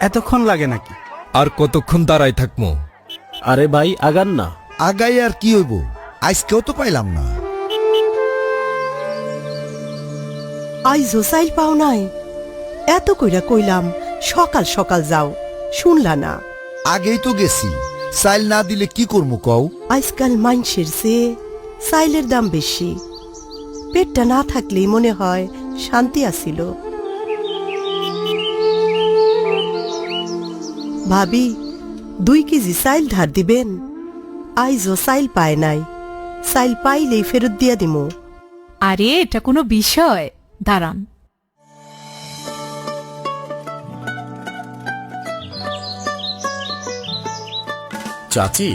এতক্ষণ লাগে নাকি? আর কতক্ষণ দাঁড়াই থাকবো? আরে ভাই আগান না। আগাই আর কি হইব, আজকেও তো পাইলাম না। আইজো চাইল পাও নাই? এত কইরা কইলাম সকাল সকাল যাও, শুনলা না? আগেই তো গেছি, চাইল না দিলে কি করবো কও? আজকাল মাইনষের চেয়ে চাইলের দাম বেশি। পেটটা না থাকলেই মনে হয় শান্তি আসিল। ভাবি 2 কেজি চাইল ধার দিবেন? আইজো চাইল পায় নাই, চাইল পাইলেই ফেরত দিয়া দিমু। আরে এটা কোনো বিষয়, দাঁড়ান। চাচি,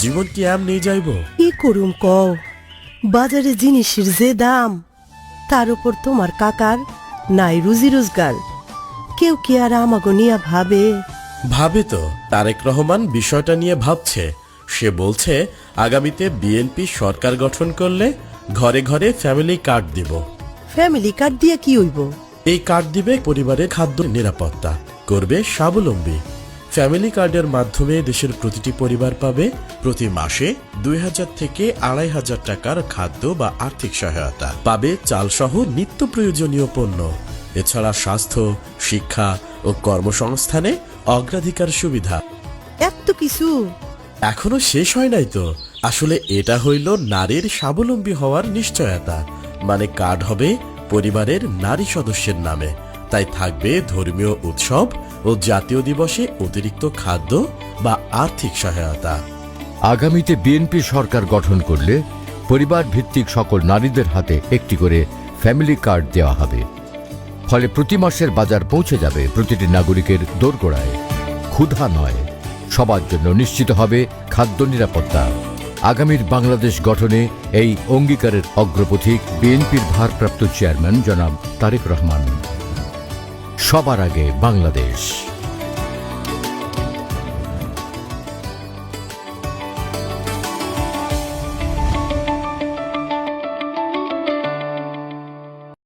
জীবন কি এমনি যাইব? কি করুম কও, বাজারে জিনিসের যে দাম, তার উপর তোমার কাকার নাই রুজি রোজগার। কেউ কি আর আমাগো নিয়া ভাবে? ভাবে তো। তারেক রহমান বিষয়টা নিয়ে ভাবছে। সে বলছে আগামীতে বিএনপি সরকার গঠন করলে ঘরে ঘরে ফ্যামিলি কার্ড দিব। ফ্যামিলি কার্ড দিয়া কি হইব? এই কার্ড দিবে পরিবারের খাদ্য নিরাপত্তা, করবে স্বাবলম্বী। ফ্যামিলি কার্ডের মাধ্যমে দেশের প্রতিটি পরিবার পাবে প্রতি মাসে 2000 থেকে 2500 টাকার খাদ্য বা আর্থিক সহায়তা, পাবে চালসহ নিত্য প্রয়োজনীয় পণ্য। এছাড়া স্বাস্থ্য, শিক্ষা ও কর্মসংস্থানে অগ্রাধিকার সুবিধা। এত কিছু এখনো শেষ হয় নাই তো। আসলে এটা হইল নারীর স্বাবলম্বী হওয়ার নিশ্চয়তা। মানে কার্ড হবে পরিবারের নারী সদস্যের নামে, তাই থাকবে ধর্মীয় উৎসব ও জাতীয় দিবসে অতিরিক্ত খাদ্য বা আর্থিক সহায়তা। আগামীতে বিএনপি সরকার গঠন করলে পরিবার ভিত্তিক সকল নারীদের হাতে একটি করে ফ্যামিলি কার্ড দেওয়া হবে। ফলে প্রতি মাসের বাজার পৌঁছে যাবে প্রতিটি নাগরিকের দোরগোড়ায়। ক্ষুধা নয়, সবার জন্য নিশ্চিত হবে খাদ্য নিরাপত্তা। আগামীর বাংলাদেশ গঠনে এই অঙ্গীকারের অগ্রপথিক বিএনপির ভারপ্রাপ্ত চেয়ারম্যান জনাব তারেক রহমান। সবার আগে বাংলাদেশ।